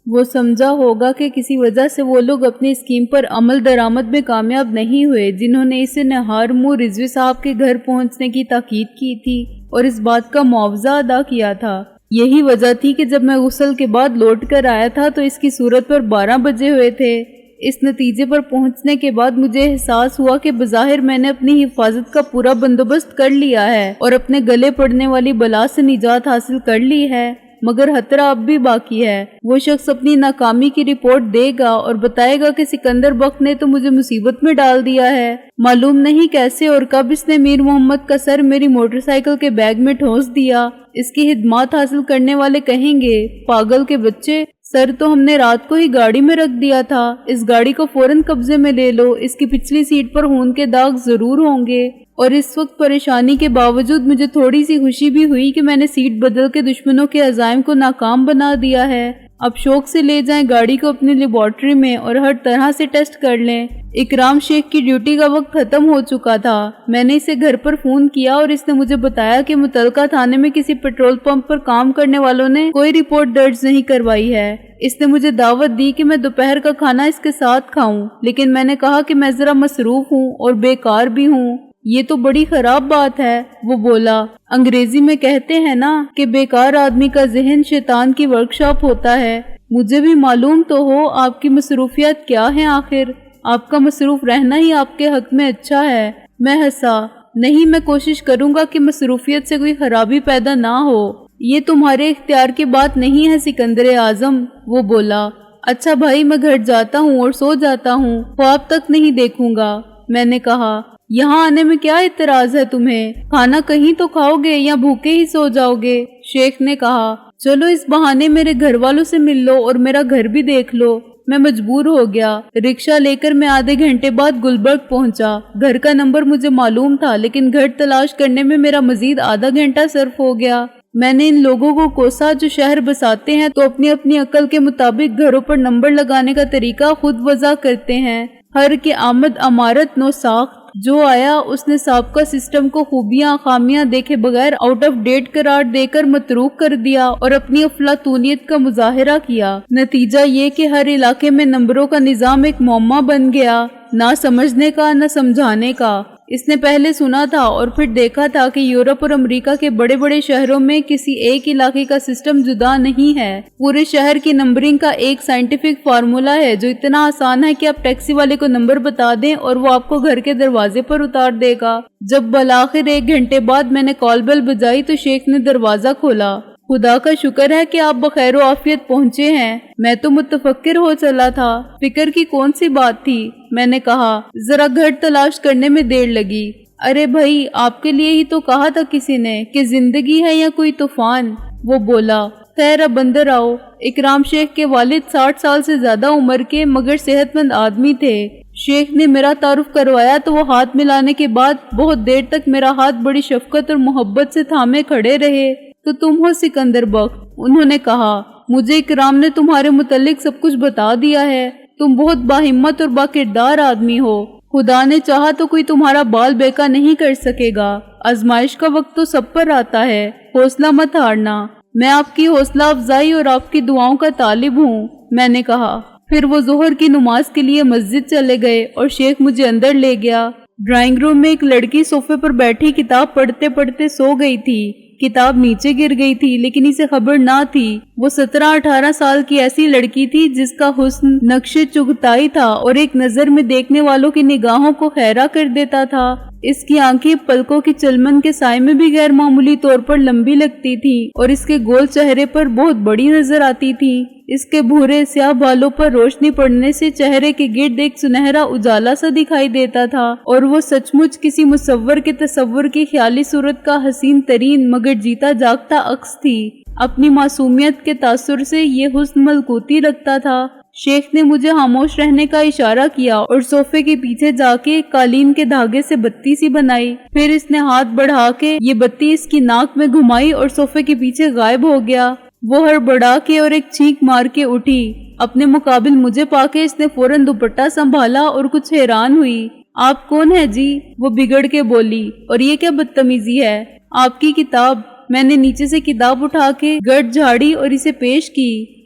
وہ سمجھا ہوگا کہ کسی وجہ سے وہ لوگ اپنی اسکیم پر عمل درآمد میں کامیاب نہیں ہوئے جنہوں نے اسے نہار منہ رضوی صاحب کے گھر پہنچنے کی تاکید کی تھی اور اس بات کا معاوضہ ادا کیا تھا۔ یہی وجہ تھی کہ جب میں غسل کے بعد لوٹ کر آیا تھا تو اس کی صورت پر 12 بجے ہوئے تھے۔ اس نتیجے پر پہنچنے کے بعد مجھے احساس ہوا کہ بظاہر میں نے اپنی حفاظت کا پورا بندوبست کر لیا ہے اور اپنے گلے پڑنے والی بلا سے نجات حاصل کر لی ہے، مگر خطرہ اب بھی باقی ہے۔ وہ شخص اپنی ناکامی کی رپورٹ دے گا اور بتائے گا کہ سکندر بخت نے تو مجھے مصیبت میں ڈال دیا ہے۔ معلوم نہیں کیسے اور کب اس نے میر محمد کا سر میری موٹر سائیکل کے بیگ میں ٹھونس دیا۔ اس کی خدمات حاصل کرنے والے کہیں گے، پاگل کے بچے، سر تو ہم نے رات کو ہی گاڑی میں رکھ دیا تھا، اس گاڑی کو فوراً قبضے میں لے لو، اس کی پچھلی سیٹ پر خون کے داغ ضرور ہوں گے۔ اور اس وقت پریشانی کے باوجود مجھے تھوڑی سی خوشی بھی ہوئی کہ میں نے سیٹ بدل کے دشمنوں کے عزائم کو ناکام بنا دیا ہے۔ اب شوق سے لے جائیں گاڑی کو اپنی لیبارٹری میں اور ہر طرح سے ٹیسٹ کر لیں۔ اکرام شیخ کی ڈیوٹی کا وقت ختم ہو چکا تھا۔ میں نے اسے گھر پر فون کیا اور اس نے مجھے بتایا کہ متعلقہ تھانے میں کسی پیٹرول پمپ پر کام کرنے والوں نے کوئی رپورٹ درج نہیں کروائی ہے۔ اس نے مجھے دعوت دی کہ میں دوپہر کا کھانا اس کے ساتھ کھاؤں، لیکن میں نے کہا کہ میں ذرا مصروف ہوں اور بیکار بھی ہوں۔ یہ تو بڑی خراب بات ہے، وہ بولا۔ انگریزی میں کہتے ہیں نا کہ بیکار آدمی کا ذہن شیطان کی ورکشاپ ہوتا ہے۔ مجھے بھی معلوم تو ہو آپ کی مصروفیات کیا ہیں آخر۔ آپ کا مصروف رہنا ہی آپ کے حق میں اچھا ہے۔ میں ہنسا۔ نہیں، میں کوشش کروں گا کہ مصروفیت سے کوئی خرابی پیدا نہ ہو۔ یہ تمہارے اختیار کی بات نہیں ہے سکندر اعظم، وہ بولا۔ اچھا بھائی، میں گھر جاتا ہوں اور سو جاتا ہوں، خواب تک نہیں دیکھوں گا۔ میں نے کہا، یہاں آنے میں کیا اعتراض ہے تمہیں؟ کھانا کہیں تو کھاؤ گے یا بھوکے ہی سو جاؤ گے؟ شیخ نے کہا، چلو اس بہانے میرے گھر والوں سے مل لو اور میرا گھر بھی دیکھ لو۔ میں مجبور ہو گیا۔ رکشہ لے کر میں آدھے گھنٹے بعد گلبرگ پہنچا۔ گھر کا نمبر مجھے معلوم تھا، لیکن گھر تلاش کرنے میں میرا مزید آدھا گھنٹہ صرف ہو گیا۔ میں نے ان لوگوں کو کوسا جو شہر بساتے ہیں تو اپنی اپنی عقل کے مطابق گھروں پر نمبر لگانے کا طریقہ خود وضع کرتے ہیں۔ ہر کے آمد عمارت نو ساخت، جو آیا اس نے سابقہ سسٹم کو خوبیاں خامیاں دیکھے بغیر آؤٹ آف ڈیٹ قرار دے کر متروک کر دیا اور اپنی افلاطونیت کا مظاہرہ کیا۔ نتیجہ یہ کہ ہر علاقے میں نمبروں کا نظام ایک معمہ بن گیا، نہ سمجھنے کا نہ سمجھانے کا۔ اس نے پہلے سنا تھا اور پھر دیکھا تھا کہ یورپ اور امریکہ کے بڑے بڑے شہروں میں کسی ایک علاقے کا سسٹم جدا نہیں ہے۔ پورے شہر کی نمبرنگ کا ایک سائنٹیفک فارمولا ہے جو اتنا آسان ہے کہ آپ ٹیکسی والے کو نمبر بتا دیں اور وہ آپ کو گھر کے دروازے پر اتار دے گا۔ جب بالآخر 1 گھنٹے بعد میں نے کال بیل بجائی تو شیخ نے دروازہ کھولا۔ خدا کا شکر ہے کہ آپ بخیر و عافیت پہنچے ہیں، میں تو متفکر ہو چلا تھا۔ فکر کی کون سی بات تھی؟ میں نے کہا، ذرا گھر تلاش کرنے میں دیر لگی۔ ارے بھائی، آپ کے لیے ہی تو کہا تھا کسی نے کہ زندگی ہے یا کوئی طوفان، وہ بولا۔ خیر اب اندر آؤ۔ اکرام شیخ کے والد 60 سال سے زیادہ عمر کے مگر صحت مند آدمی تھے۔ شیخ نے میرا تعارف کروایا تو وہ ہاتھ ملانے کے بعد بہت دیر تک میرا ہاتھ بڑی شفقت اور محبت سے تھامے کھڑے رہے۔ تو تم ہو سکندر بخت، انہوں نے کہا۔ مجھے اکرام نے تمہارے متعلق سب کچھ بتا دیا ہے۔ تم بہت باہمت اور باکردار آدمی ہو۔ خدا نے چاہا تو کوئی تمہارا بال بیکا نہیں کر سکے گا۔ آزمائش کا وقت تو سب پر آتا ہے، حوصلہ مت ہارنا۔ میں آپ کی حوصلہ افزائی اور آپ کی دعاؤں کا طالب ہوں، میں نے کہا۔ پھر وہ ظہر کی نماز کے لیے مسجد چلے گئے اور شیخ مجھے اندر لے گیا۔ ڈرائنگ روم میں ایک لڑکی صوفے پر بیٹھی کتاب پڑھتے پڑھتے سو گئی تھی۔ کتاب نیچے گر گئی تھی لیکن اسے خبر نہ تھی۔ وہ 17-18 سال کی ایسی لڑکی تھی جس کا حسن نقش چغتائی تھا اور ایک نظر میں دیکھنے والوں کی نگاہوں کو خیرہ کر دیتا تھا۔ اس کی آنکھیں پلکوں کی چلمن کے سائے میں بھی غیر معمولی طور پر لمبی لگتی تھی اور اس کے گول چہرے پر بہت بڑی نظر آتی تھی۔ اس کے بھورے سیاہ بالوں پر روشنی پڑنے سے چہرے کے گرد ایک سنہرا اجالا سا دکھائی دیتا تھا اور وہ سچ مچ کسی مصور کے تصور کی خیالی صورت کا حسین ترین مگر جیتا جاگتا عکس تھی۔ اپنی معصومیت کے تاثر سے یہ حسن ملکوتی لگتا تھا۔ شیخ نے مجھے خاموش رہنے کا اشارہ کیا اور صوفے کے پیچھے جا کے قالین کے دھاگے سے بتی سی بنائی۔ پھر اس نے ہاتھ بڑھا کے یہ بتی اس کی ناک میں گھمائی اور صوفے کے پیچھے غائب ہو گیا۔ وہ ہڑبڑا کے اور ایک چینک مار کے اٹھی۔ اپنے مقابل مجھے پا کے اس نے فوراً دوپٹہ سنبھالا اور کچھ حیران ہوئی۔ آپ کون ہے جی؟ وہ بگڑ کے بولی۔ اور یہ کیا بدتمیزی ہے؟ آپ کی کتاب۔ میں نے نیچے سے کتاب اٹھا کے گرد جھاڑی اور اسے پیش کی۔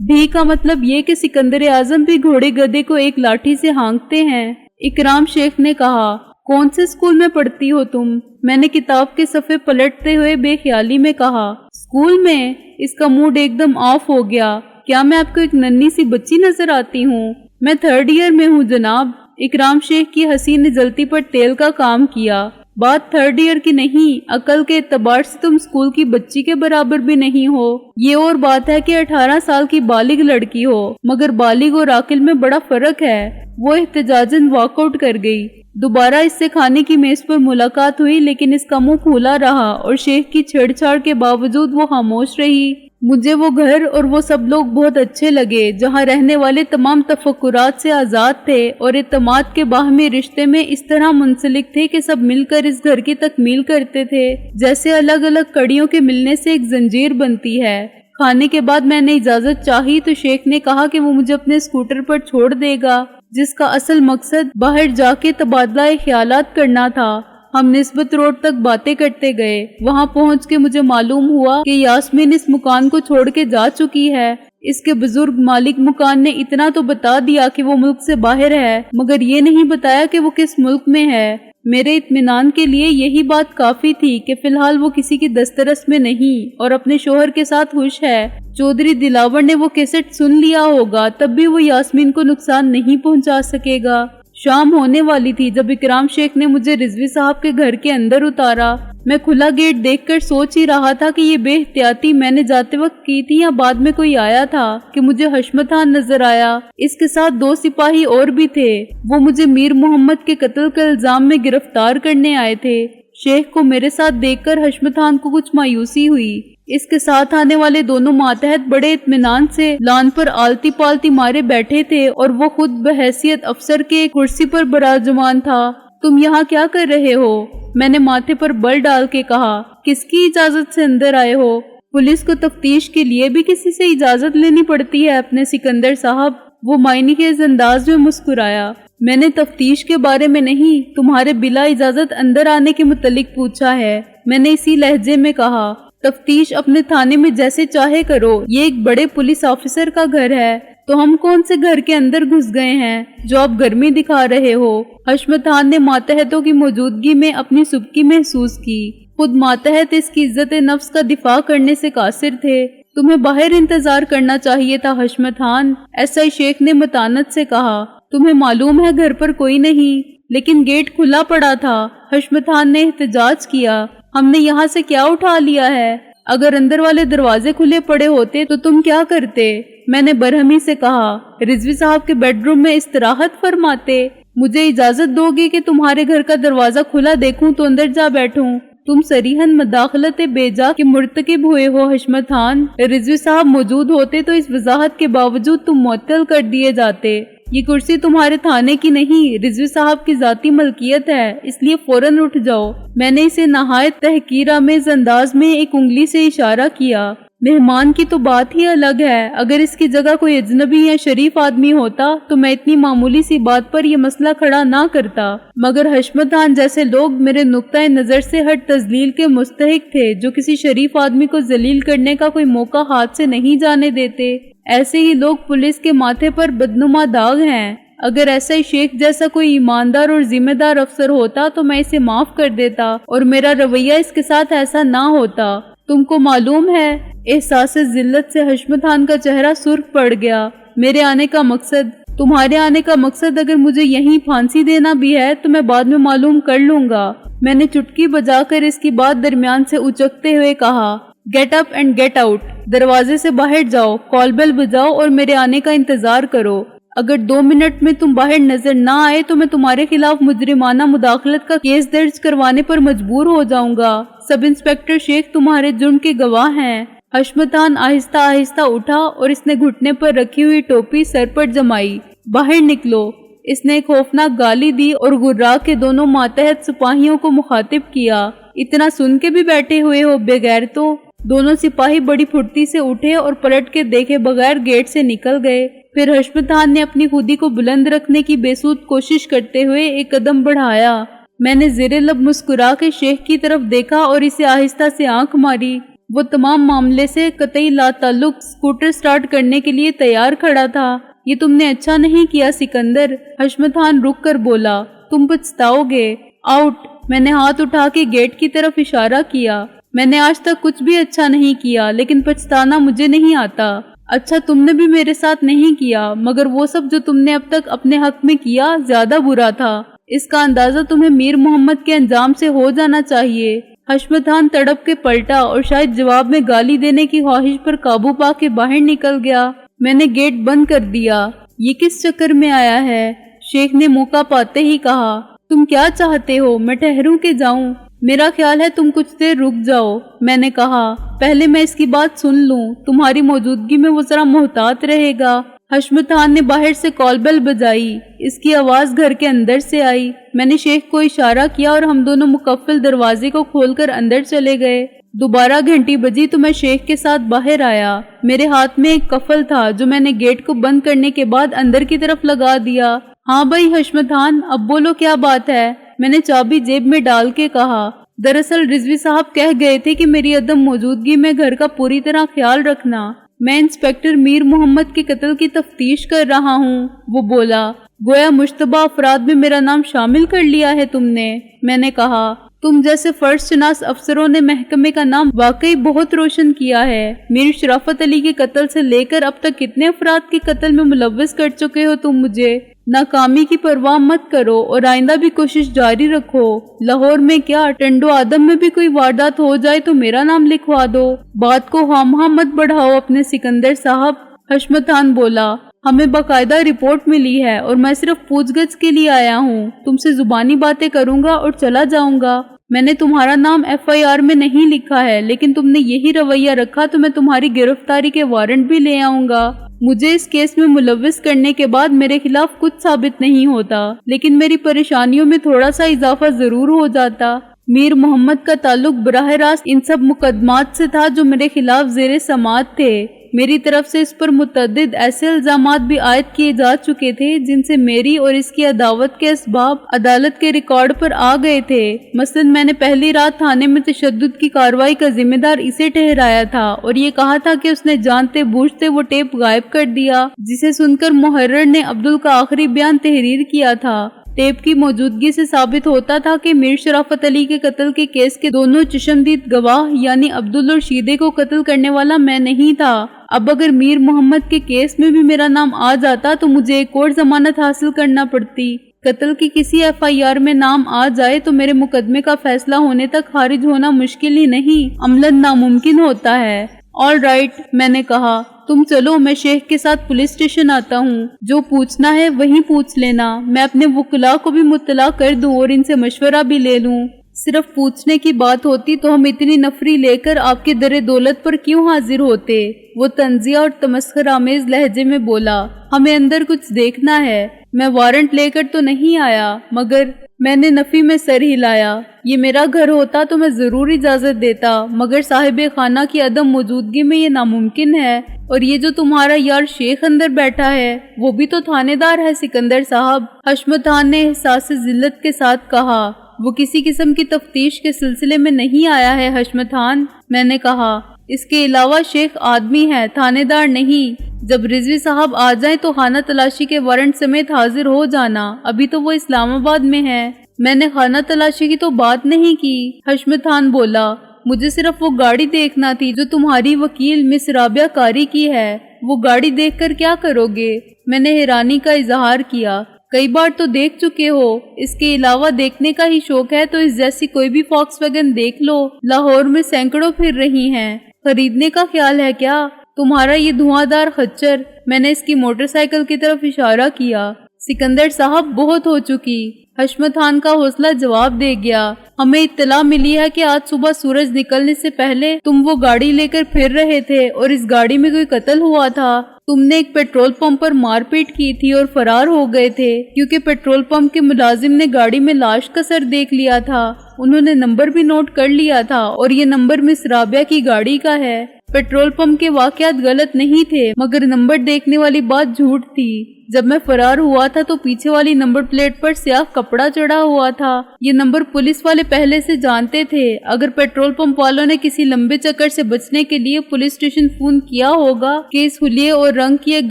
بھی کا مطلب یہ کہ سکندر اعظم بھی گھوڑے گدھے کو ایک لاٹھی سے ہانکتے ہیں۔ اکرام شیخ نے کہا، کون سے اسکول میں پڑھتی ہو تم؟ میں نے کتاب کے صفحے پلٹتے ہوئے بے خیالی میں کہا، اسکول میں؟ اس کا موڈ ایک دم آف ہو گیا۔ کیا میں آپ کو ایک ننھی سی بچی نظر آتی ہوں؟ میں 3rd ایئر میں ہوں جناب۔ اکرام شیخ کی ہنسی نے جلتی پر تیل کا کام کیا۔ بات 3rd ایئر کی نہیں، عقل کے اعتبار سے تم اسکول کی بچی کے برابر بھی نہیں ہو۔ یہ اور بات ہے کہ 18 سال کی بالغ لڑکی ہو، مگر بالغ اور عاقل میں بڑا فرق ہے۔ وہ احتجاجاً واک آؤٹ کر گئی۔ دوبارہ اس سے کھانے کی میز پر ملاقات ہوئی، لیکن اس کا منہ کھلا رہا اور شیخ کی چھیڑ چھاڑ کے باوجود وہ خاموش رہی۔ مجھے وہ گھر اور وہ سب لوگ بہت اچھے لگے، جہاں رہنے والے تمام تفکرات سے آزاد تھے اور اعتماد کے باہمی رشتے میں اس طرح منسلک تھے کہ سب مل کر اس گھر کی تکمیل کرتے تھے، جیسے الگ الگ کڑیوں کے ملنے سے ایک زنجیر بنتی ہے۔ کھانے کے بعد میں نے اجازت چاہی تو شیخ نے کہا کہ وہ مجھے اپنے اسکوٹر پر چھوڑ دے گا، جس کا اصل مقصد باہر جا کے تبادلہ خیالات کرنا تھا۔ ہم نسبت روڈ تک باتیں کرتے گئے۔ وہاں پہنچ کے مجھے معلوم ہوا کہ یاسمین اس مکان کو چھوڑ کے جا چکی ہے۔ اس کے بزرگ مالک مکان نے اتنا تو بتا دیا کہ وہ ملک سے باہر ہے، مگر یہ نہیں بتایا کہ وہ کس ملک میں ہے۔ میرے اطمینان کے لیے یہی بات کافی تھی کہ فی الحال وہ کسی کی دسترس میں نہیں اور اپنے شوہر کے ساتھ خوش ہے۔ چودھری دلاور نے وہ کیسٹ سن لیا ہوگا، تب بھی وہ یاسمین کو نقصان نہیں پہنچا سکے گا۔ شام ہونے والی تھی جب اکرام شیخ نے مجھے رضوی صاحب کے گھر کے اندر اتارا۔ میں کھلا گیٹ دیکھ کر سوچ ہی رہا تھا کہ یہ بے احتیاطی میں نے جاتے وقت کی تھی یا بعد میں کوئی آیا تھا کہ مجھے حشمت خان نظر آیا۔ اس کے ساتھ 2 سپاہی اور بھی تھے۔ وہ مجھے میر محمد کے قتل کے الزام میں گرفتار کرنے آئے تھے۔ شیخ کو میرے ساتھ دیکھ کر حشمت خان کو کچھ مایوسی ہوئی۔ اس کے ساتھ آنے والے دونوں ماتحت بڑے اطمینان سے لان پر آلتی پالتی مارے بیٹھے تھے اور وہ خود بحیثیت افسر کے کرسی پر براجمان تھا۔ تم یہاں کیا کر رہے ہو؟ میں نے ماتھے پر بل ڈال کے کہا۔ کس کی اجازت سے اندر آئے ہو؟ پولیس کو تفتیش کے لیے بھی کسی سے اجازت لینی پڑتی ہے اپنے سکندر صاحب۔ وہ معنی کے اس انداز میں مسکرایا۔ میں نے تفتیش کے بارے میں نہیں، تمہارے بلا اجازت اندر آنے کے متعلق پوچھا ہے، میں نے اسی لہجے میں کہا۔ تفتیش اپنے تھانے میں جیسے چاہے کرو، یہ ایک بڑے پولیس آفیسر کا گھر ہے، تو ہم کون سے گھر کے اندر گھس گئے ہیں جو آپ گرمی دکھا رہے ہو؟ حشمت خان نے ماتحتوں کی موجودگی میں اپنی سبکی محسوس کی۔ خود ماتحت اس کی عزت نفس کا دفاع کرنے سے قاصر تھے۔ تمہیں باہر انتظار کرنا چاہیے تھا حشمت خان، ایس آئی شیخ نے متانت سے کہا۔ تمہیں معلوم ہے گھر پر کوئی نہیں، لیکن گیٹ کھلا پڑا تھا، حشمت خان نے احتجاج کیا۔ ہم نے یہاں سے کیا اٹھا لیا ہے؟ اگر اندر والے دروازے کھلے پڑے ہوتے تو تم کیا کرتے؟ میں نے برہمی سے کہا۔ رضوی صاحب کے بیڈ روم میں استراحت فرماتے۔ مجھے اجازت دو گے کہ تمہارے گھر کا دروازہ کھلا دیکھوں تو اندر جا بیٹھوں؟ تم صریحاً مداخلت بیجا کے مرتکب ہوئے ہو حشمت خان۔ رضوی صاحب موجود ہوتے تو اس وضاحت کے باوجود تم معطل کر دیے جاتے۔ یہ کرسی تمہارے تھانے کی نہیں، رضوی صاحب کی ذاتی ملکیت ہے، اس لیے فوراً اٹھ جاؤ۔ میں نے اسے نہایت تحقیرآمیز انداز میں ایک انگلی سے اشارہ کیا۔ مہمان کی تو بات ہی الگ ہے، اگر اس کی جگہ کوئی اجنبی یا شریف آدمی ہوتا تو میں اتنی معمولی سی بات پر یہ مسئلہ کھڑا نہ کرتا، مگر حشمت خان جیسے لوگ میرے نقطۂ نظر سے ہر تذلیل کے مستحق تھے جو کسی شریف آدمی کو ذلیل کرنے کا کوئی موقع ہاتھ سے نہیں جانے دیتے۔ ایسے ہی لوگ پولیس کے ماتھے پر بدنما داغ ہیں۔ اگر ایسا ہی شیخ جیسا کوئی ایماندار اور ذمہ دار افسر ہوتا تو میں اسے معاف کر دیتا اور میرا رویہ اس کے ساتھ ایسا نہ ہوتا۔ تم کو معلوم ہے، احساس ذلت سے حشمت خان کا چہرہ سرخ پڑ گیا۔ میرے آنے کا مقصد، تمہارے آنے کا مقصد اگر مجھے یہیں پھانسی دینا بھی ہے تو میں بعد میں معلوم کر لوں گا۔ میں نے چٹکی بجا کر اس کی بات درمیان سے اچکتے ہوئے کہا، get up and get out, دروازے سے باہر جاؤ، کال بیل بجاؤ اور میرے آنے کا انتظار کرو۔ اگر 2 منٹ میں تم باہر نظر نہ آئے تو میں تمہارے خلاف مجرمانہ مداخلت کا کیس درج کروانے پر مجبور ہو جاؤں گا۔ سب انسپکٹر شیخ تمہارے جرم کے گواہ ہیں۔ حشمت خان آہستہ آہستہ اٹھا اور اس نے گھٹنے پر رکھی ہوئی ٹوپی سر پر جمائی۔ باہر نکلو، اس نے ایک خوفناک گالی دی اور گرا کے دونوں ماتحت سپاہیوں کو مخاطب کیا، اتنا سن کے بھی بیٹھے ہوئے ہو بےغیرتو؟ دونوں سپاہی بڑی پھرتی سے اٹھے اور پلٹ کے دیکھے بغیر گیٹ سے نکل گئے۔ پھر حشمت خان نے اپنی خودی کو بلند رکھنے کی بے سود کوشش کرتے ہوئے ایک قدم بڑھایا۔ میں نے زیر لب مسکرا کے شیخ کی طرف دیکھا اور اسے آہستہ سے آنکھ ماری۔ وہ تمام معاملے سے قطعی لا تعلق اسکوٹر سٹارٹ کرنے کے لیے تیار کھڑا تھا۔ یہ تم نے اچھا نہیں کیا سکندر، حشمت خان رک کر بولا، تم پچھتاؤ گے۔ آؤٹ۔ میں نے ہاتھ اٹھا کے گیٹ کی طرف اشارہ کیا۔ میں نے آج تک کچھ بھی اچھا نہیں کیا، لیکن پچھتانا مجھے نہیں آتا۔ اچھا تم نے بھی میرے ساتھ نہیں کیا، مگر وہ سب جو تم نے اب تک اپنے حق میں کیا زیادہ برا تھا۔ اس کا اندازہ تمہیں میر محمد کے انجام سے ہو جانا چاہیے۔ حشمت خان تڑپ کے پلٹا اور شاید جواب میں گالی دینے کی خواہش پر قابو پا کے باہر نکل گیا۔ میں نے گیٹ بند کر دیا۔ یہ کس چکر میں آیا ہے؟ شیخ نے موقع پاتے ہی کہا، تم کیا چاہتے ہو؟ میں ٹھہروں کہ جاؤں؟ میرا خیال ہے تم کچھ دیر رک جاؤ۔ میں نے کہا، پہلے میں اس کی بات سن لوں، تمہاری موجودگی میں وہ ذرا محتاط رہے گا۔ حشمت خان نے باہر سے کال بیل بجائی۔ اس کی آواز گھر کے اندر سے آئی۔ میں نے شیخ کو اشارہ کیا اور ہم دونوں مقفل دروازے کو کھول کر اندر چلے گئے۔ دوبارہ گھنٹی بجی تو میں شیخ کے ساتھ باہر آیا۔ میرے ہاتھ میں ایک کفل تھا جو میں نے گیٹ کو بند کرنے کے بعد اندر کی طرف لگا دیا۔ ہاں بھائی حشمت خان، اب بولو کیا بات ہے؟ میں نے چابی جیب میں ڈال کے کہا۔ دراصل رضوی صاحب کہہ گئے تھے کہ میری عدم موجودگی میں گھر کا پوری طرح خیال رکھنا۔ میں انسپیکٹر میر محمد کے قتل کی تفتیش کر رہا ہوں۔ وہ بولا، گویا مشتبہ افراد میں میرا نام شامل کر لیا ہے تم نے۔ میں نے کہا، تم جیسے فرض شناس افسروں نے محکمے کا نام واقعی بہت روشن کیا ہے۔ میر شرافت علی کے قتل سے لے کر اب تک کتنے افراد کے قتل میں ملوث کر چکے ہو تم مجھے۔ ناکامی کی پرواہ مت کرو اور آئندہ بھی کوشش جاری رکھو۔ لاہور میں کیا، ٹنڈو آدم میں بھی کوئی واردات ہو جائے تو میرا نام لکھوا دو۔ بات کو خواہ مخواہ مت بڑھاؤ اپنے سکندر صاحب۔ حشمت خان بولا، ہمیں باقاعدہ رپورٹ ملی ہے اور میں صرف پوچھ گچھ کے لیے آیا ہوں۔ تم سے زبانی باتیں کروں گا اور چلا جاؤں گا۔ میں نے تمہارا نام FIR میں نہیں لکھا ہے، لیکن تم نے یہی رویہ رکھا تو میں تمہاری گرفتاری کے وارنٹ بھی لے آؤں گا۔ مجھے اس کیس میں ملوث کرنے کے بعد میرے خلاف کچھ ثابت نہیں ہوتا، لیکن میری پریشانیوں میں تھوڑا سا اضافہ ضرور ہو جاتا۔ میر محمد کا تعلق براہ راست ان سب مقدمات سے تھا جو میرے خلاف زیر سماعت تھے۔ میری طرف سے اس پر متعدد ایسے الزامات بھی عائد کیے جا چکے تھے جن سے میری اور اس کی عداوت کے اسباب عدالت کے ریکارڈ پر آ گئے تھے۔ مثلا میں نے پہلی رات تھانے میں تشدد کی کارروائی کا ذمہ دار اسے ٹھہرایا تھا اور یہ کہا تھا کہ اس نے جانتے بوجھتے وہ ٹیپ غائب کر دیا جسے سن کر محرر نے عبدل کا آخری بیان تحریر کیا تھا۔ ٹیپ کی موجودگی سے ثابت ہوتا تھا کہ میر شرافت علی کے قتل کے کیس کے دونوں چشمدید گواہ یعنی عبدل اور شیدے کو قتل کرنے والا میں نہیں تھا۔ اب اگر میر محمد کے کیس میں بھی میرا نام آ جاتا تو مجھے ایک اور ضمانت حاصل کرنا پڑتی۔ قتل کی کسی FIR میں نام آ جائے تو میرے مقدمے کا فیصلہ ہونے تک خارج ہونا مشکل ہی نہیں، عملاً ناممکن ہوتا ہے۔ آل رائٹ، میں نے کہا، تم چلو، میں شیخ کے ساتھ پولیس اسٹیشن آتا ہوں۔ جو پوچھنا ہے وہیں پوچھ لینا۔ میں اپنے وکلاء کو بھی مطلع کر دوں اور ان سے مشورہ بھی لے لوں۔ صرف پوچھنے کی بات ہوتی تو ہم اتنی نفری لے کر آپ کے در دولت پر کیوں حاضر ہوتے؟ وہ طنزیہ اور تمسخر آمیز لہجے میں بولا، ہمیں اندر کچھ دیکھنا ہے۔ میں وارنٹ لے کر تو نہیں آیا، مگر میں نے نفی میں سر ہلایا۔ یہ میرا گھر ہوتا تو میں ضرور اجازت دیتا، مگر صاحب خانہ کی عدم موجودگی میں یہ ناممکن ہے۔ اور یہ جو تمہارا یار شیخ اندر بیٹھا ہے وہ بھی تو تھانے دار ہے سکندر صاحب۔ حشمت خان نے احساس ذلت کے ساتھ کہا، وہ کسی قسم کی تفتیش کے سلسلے میں نہیں آیا ہے حشمت خان۔ میں نے کہا، اس کے علاوہ شیخ آدمی ہے، تھانے دار نہیں۔ جب رضوی صاحب آ جائیں تو خانہ تلاشی کے وارنٹ سمیت حاضر ہو جانا، ابھی تو وہ اسلام آباد میں ہے۔ میں نے خانہ تلاشی کی تو بات نہیں کی، حشمت خان بولا، مجھے صرف وہ گاڑی دیکھنا تھی جو تمہاری وکیل مس رابعہ کاری کی ہے۔ وہ گاڑی دیکھ کر کیا کرو گے؟ میں نے حیرانی کا اظہار کیا۔ کئی بار تو دیکھ چکے ہو، اس کے علاوہ دیکھنے کا ہی شوق ہے تو اس جیسی کوئی بھی فاکس ویگن دیکھ لو، لاہور میں سینکڑوں پھر رہی ہیں۔ خریدنے کا خیال ہے کیا؟ تمہارا یہ دھواں دار خچر، میں نے اس کی موٹر سائیکل کی طرف اشارہ کیا۔ سکندر صاحب، بہت ہو چکی، حشمت خان کا حوصلہ جواب دے گیا۔ ہمیں اطلاع ملی ہے کہ آج صبح سورج نکلنے سے پہلے تم وہ گاڑی لے کر پھر رہے تھے اور اس گاڑی میں کوئی قتل ہوا تھا۔ تم نے ایک پیٹرول پمپ پر مار پیٹ کی تھی اور فرار ہو گئے تھے کیونکہ پیٹرول پمپ کے ملازم نے گاڑی میں لاش کا سر دیکھ لیا تھا۔ انہوں نے نمبر بھی نوٹ کر لیا تھا اور یہ نمبر مس رابعہ کی گاڑی کا ہے۔ پیٹرول پمپ کے واقعات غلط نہیں تھے، مگر نمبر دیکھنے والی بات جھوٹ تھی۔ جب میں فرار ہوا تھا تو پیچھے والی نمبر پلیٹ پر سیاہ کپڑا چڑھا ہوا تھا۔ یہ نمبر پولیس والے پہلے سے جانتے تھے۔ اگر پیٹرول پمپ والوں نے کسی لمبے چکر سے بچنے کے لیے پولیس اسٹیشن فون کیا ہوگا کہ اس حلیے اور رنگ کی ایک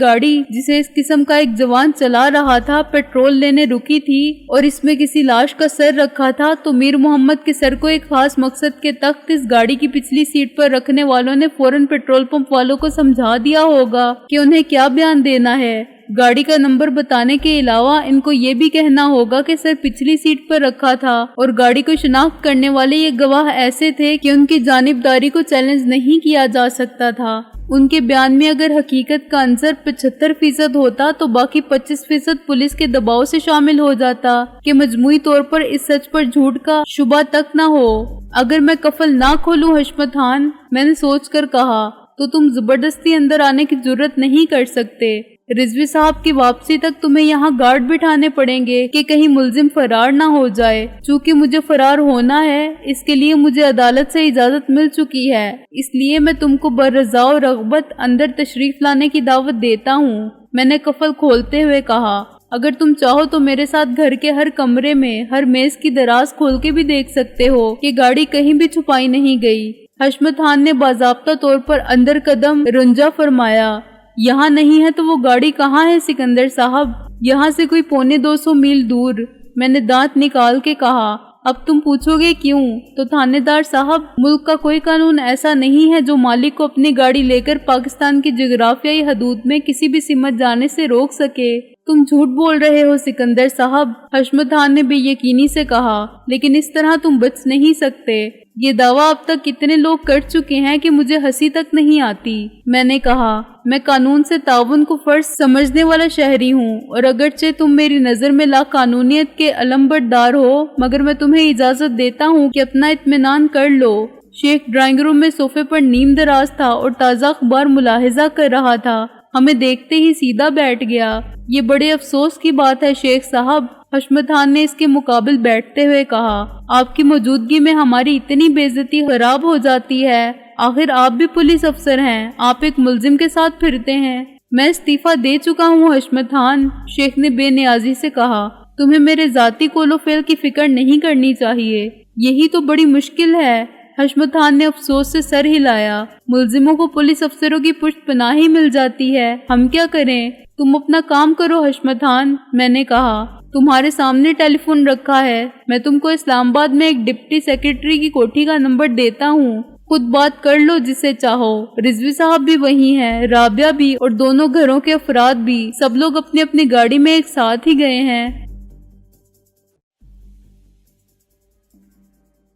گاڑی جسے اس قسم کا ایک جوان چلا رہا تھا پیٹرول لینے رکی تھی اور اس میں کسی لاش کا سر رکھا تھا، تو میر محمد کے سر کو ایک خاص مقصد کے تحت اس گاڑی کی پچھلی سیٹ پر رکھنے والوں نے فوراً پیٹرول پمپ والوں کو سمجھا دیا ہوگا کہ انہیں کیا بیان دینا ہے۔ گاڑی کا نمبر بتانے کے علاوہ ان کو یہ بھی کہنا ہوگا کہ سر پچھلی سیٹ پر رکھا تھا، اور گاڑی کو شناخت کرنے والے یہ گواہ ایسے تھے کہ ان کی جانبداری کو چیلنج نہیں کیا جا سکتا تھا۔ ان کے بیان میں اگر حقیقت کا عنصر 75% ہوتا تو باقی 25% پولیس کے دباؤ سے شامل ہو جاتا کہ مجموعی طور پر اس سچ پر جھوٹ کا شبہ تک نہ ہو۔ اگر میں کفل نہ کھولوں حشمت خان، میں نے سوچ کر کہا، تو تم زبردستی اندر آنے کی جرت نہیں کر سکتے۔ رضوی صاحب کی واپسی تک تمہیں یہاں گارڈ بٹھانے پڑیں گے کہ کہیں ملزم فرار نہ ہو جائے۔ چونکہ مجھے فرار ہونا ہے، اس کے لیے مجھے عدالت سے اجازت مل چکی ہے، اس لیے میں تم کو بررضا و رغبت اندر تشریف لانے کی دعوت دیتا ہوں۔ میں نے کفل کھولتے ہوئے کہا، اگر تم چاہو تو میرے ساتھ گھر کے ہر کمرے میں ہر میز کی دراز کھول کے بھی دیکھ سکتے ہو کہ گاڑی کہیں بھی چھپائی نہیں گئی۔ حشمت خان نے باضابطہ طور پر اندر قدم رنجا فرمایا، یہاں نہیں ہے تو وہ گاڑی کہاں ہے سکندر صاحب؟ یہاں سے کوئی 250 میل دور۔ میں نے دانت نکال کے کہا، اب تم پوچھو گے کیوں؟ تو تھانے دار صاحب، ملک کا کوئی قانون ایسا نہیں ہے جو مالک کو اپنی گاڑی لے کر پاکستان کی جغرافیائی حدود میں کسی بھی سمت جانے سے روک سکے۔ تم جھوٹ بول رہے ہو سکندر صاحب، حشمت خان نے بے یقینی سے کہا، لیکن اس طرح تم بچ نہیں سکتے۔ یہ دعویٰ اب تک کتنے لوگ کر چکے ہیں کہ مجھے ہنسی تک نہیں آتی۔ میں نے کہا، میں قانون سے تعاون کو فرض سمجھنے والا شہری ہوں، اور اگرچہ تم میری نظر میں لا قانونیت کے علمبردار ہو، مگر میں تمہیں اجازت دیتا ہوں کہ اپنا اطمینان کر لو۔ شیخ ڈرائنگ روم میں صوفے پر نیم دراز تھا اور تازہ اخبار ملاحظہ کر رہا تھا۔ ہمیں دیکھتے ہی سیدھا بیٹھ گیا۔ یہ بڑے افسوس کی بات ہے شیخ صاحب، حشمت خان نے اس کے مقابل بیٹھتے ہوئے کہا، آپ کی موجودگی میں ہماری اتنی بے عزتی خراب ہو جاتی ہے۔ آخر آپ بھی پولیس افسر ہیں، آپ ایک ملزم کے ساتھ پھرتے ہیں۔ میں استعفیٰ دے چکا ہوں حشمت خان، شیخ نے بے نیازی سے کہا، تمہیں میرے ذاتی کول و فعل کی فکر نہیں کرنی چاہیے، یہی تو بڑی مشکل ہے۔ حشمت خان نے افسوس سے سر ہلایا، ملزموں کو پولیس افسروں کی پشت پناہ ہی مل جاتی ہے، ہم کیا کریں؟ تم اپنا کام کرو حشمت خان، میں نے کہا، تمہارے سامنے ٹیلی فون رکھا ہے، میں تم کو اسلام آباد میں ایک ڈپٹی سیکرٹری کی کوٹھی کا نمبر دیتا ہوں، خود بات کر لو جس سے چاہو۔ رضوی صاحب بھی وہی ہیں، رابعہ بھی، اور دونوں گھروں کے افراد بھی، سب لوگ اپنی اپنی گاڑی میں ایک ساتھ ہی گئے ہیں۔